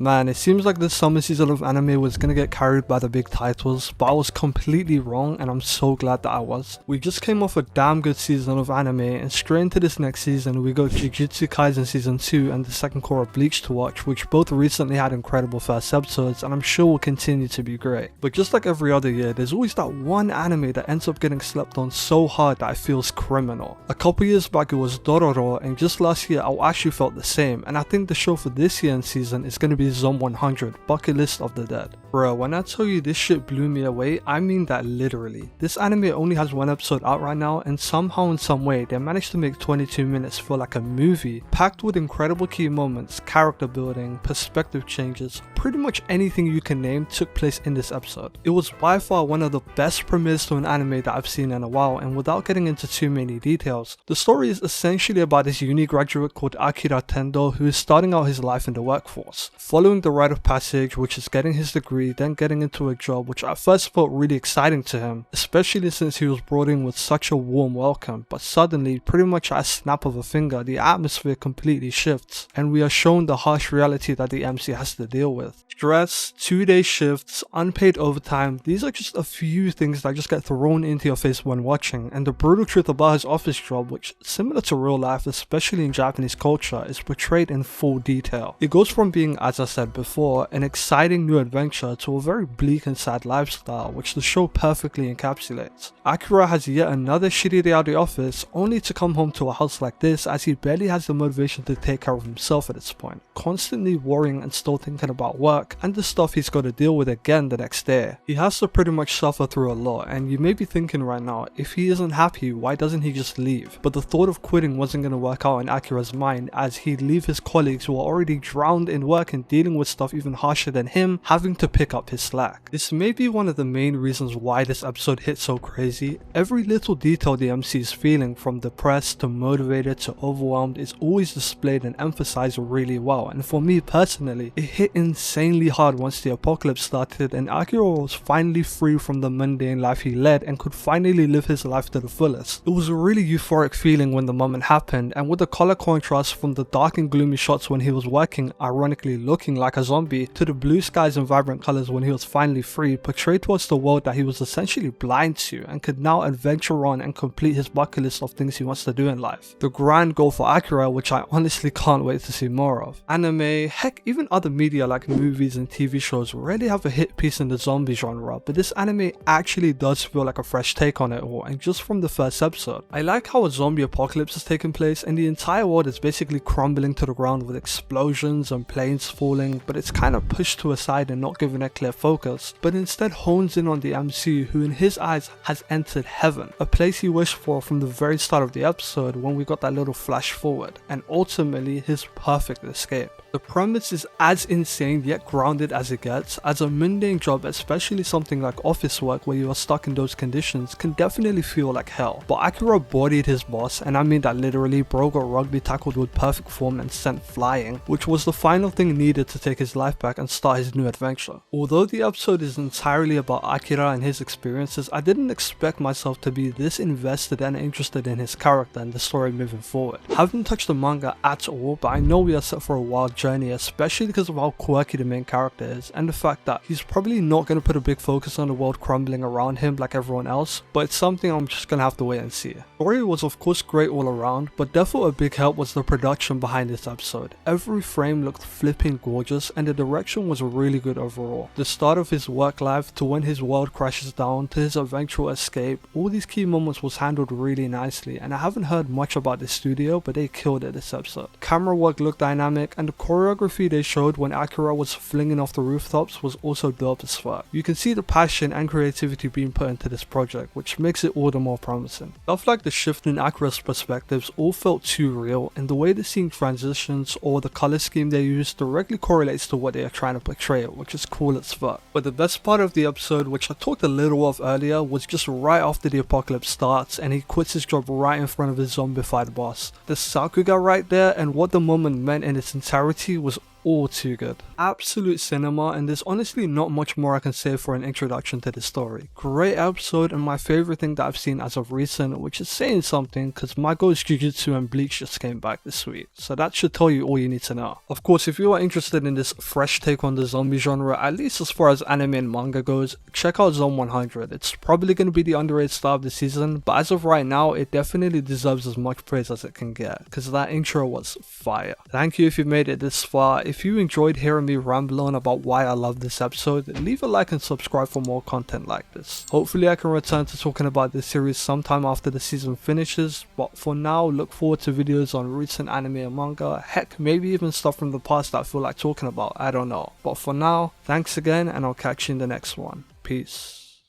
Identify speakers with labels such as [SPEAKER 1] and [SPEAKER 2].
[SPEAKER 1] Man, it seems like this summer season of anime was gonna get carried by the big titles, but I was completely wrong and I'm so glad that I was. We just came off a damn good season of anime, and straight into this next season we got Jujutsu Kaisen season 2 and the second core of Bleach to watch, which both recently had incredible first episodes and I'm sure will continue to be great. But just like every other year, there's always that one anime that ends up getting slept on so hard that it feels criminal. A couple years back it was Dororo, and just last year Ashi felt the same, and I think the show for this year and season is gonna be Zom 100, Bucket List of the Dead. Bro, when I tell you this shit blew me away, I mean that literally. This anime only has one episode out right now, and somehow in some way they managed to make 22 minutes feel like a movie, packed with incredible key moments, character building, perspective changes. Pretty much anything you can name took place in this episode. It was by far one of the best premieres to an anime that I've seen in a while, and without getting into too many details, the story is essentially about this uni graduate called Akira Tendo who is starting out his life in the workforce, following the rite of passage, which is getting his degree, then getting into a job which at first felt really exciting to him, especially since he was brought in with such a warm welcome, but suddenly, pretty much at a snap of a finger, the atmosphere completely shifts, and we are shown the harsh reality that the MC has to deal with. Stress, 2-day shifts, unpaid overtime, these are just a few things that just get thrown into your face when watching, and the brutal truth about his office job, which similar to real life, especially in Japanese culture, is portrayed in full detail. It goes from being, as I said before, an exciting new adventure to a very bleak and sad lifestyle, which the show perfectly encapsulates. Akira has yet another shitty day at the office, only to come home to a house like this as he barely has the motivation to take care of himself at this point, constantly worrying and still thinking about work and the stuff he's got to deal with again the next day. He has to pretty much suffer through a lot, and you may be thinking right now, if he isn't happy, why doesn't he just leave? But the thought of quitting wasn't going to work out in Akira's mind, as he'd leave his colleagues who are already drowned in work and dealing with stuff even harsher than him, having to pick up his slack. This may be one of the main reasons why this episode hit so crazy. Every little detail the MC is feeling, from depressed to motivated to overwhelmed, is always displayed and emphasized really well, and for me personally, it hit insanely hard once the apocalypse started and Akira was finally free from the mundane life he led and could finally live his life to the fullest. It was a really euphoric feeling when the moment happened, and with the color contrast from the dark and gloomy shots when he was working, ironically looking like a zombie, to the blue skies and vibrant colors when he was finally free, portrayed towards the world that he was essentially blind to and could now adventure on and complete his bucket list of things he wants to do in life. The grand goal for Akira, which I honestly can't wait to see more of. Anime, heck, even other media like movies and TV shows rarely have a hit piece in the zombie genre, but this anime actually does feel like a fresh take on it all, and just from the first episode. I like how a zombie apocalypse is taking place and the entire world is basically crumbling to the ground with explosions and planes falling, but it's kind of pushed to a side and not given a clear focus, but instead hones in on the MC, who in his eyes has entered heaven, a place he wished for from the very start of the episode when we got that little flash forward, and ultimately his perfect escape. The premise is as insane yet grounded as it gets, as a mundane job, especially something like office work where you are stuck in those conditions, can definitely feel like hell. But Akira bodied his boss, and I mean that literally. Bro got rugby tackled with perfect form and sent flying, which was the final thing needed to take his life back and start his new adventure. Although the episode is entirely about Akira and his experiences, I didn't expect myself to be this invested and interested in his character and the story moving forward. I haven't touched the manga at all, but I know we are set for a wild journey, especially because of how quirky the main character is and the fact that he's probably not going to put a big focus on the world crumbling around him like everyone else, but it's something I'm just going to have to wait and see. The story was of course great all around, but definitely a big help was the production behind this episode. Every frame looked flipping gorgeous and the direction was really good overall. The start of his work life to when his world crashes down to his eventual escape, all these key moments was handled really nicely, and I haven't heard much about this studio, but they killed it this episode. Camera work looked dynamic, and the choreography they showed when Akira was flinging off the rooftops was also dope as fuck. You can see the passion and creativity being put into this project, which makes it all the more promising. Stuff like the shift in Akira's perspectives all felt too real, and the way the scene transitions or the color scheme they use directly correlates to what they are trying to portray, which is cool as fuck. But the best part of the episode, which I talked a little of earlier, was just right after the apocalypse starts and he quits his job right in front of his zombified boss. The Sakuga right there and what the moment meant in its entirety was all too good. Absolute cinema, and there's honestly not much more I can say for an introduction to the story. Great episode, and my favorite thing that I've seen as of recent, which is saying something because my Ghost Jujutsu and Bleach just came back this week, so that should tell you all you need to know. Of course, if you are interested in this fresh take on the zombie genre, at least as far as anime and manga goes, check out Zone 100. It's probably going to be the underrated star of the season, but as of right now, it definitely deserves as much praise as it can get, because that intro was fire. Thank you if you made it this far. If you enjoyed hearing me ramble on about why I love this episode, leave a like and subscribe for more content like this. Hopefully I can return to talking about this series sometime after the season finishes, but for now, look forward to videos on recent anime and manga, heck, maybe even stuff from the past that I feel like talking about, I don't know. But for now, thanks again, and I'll catch you in the next one. Peace.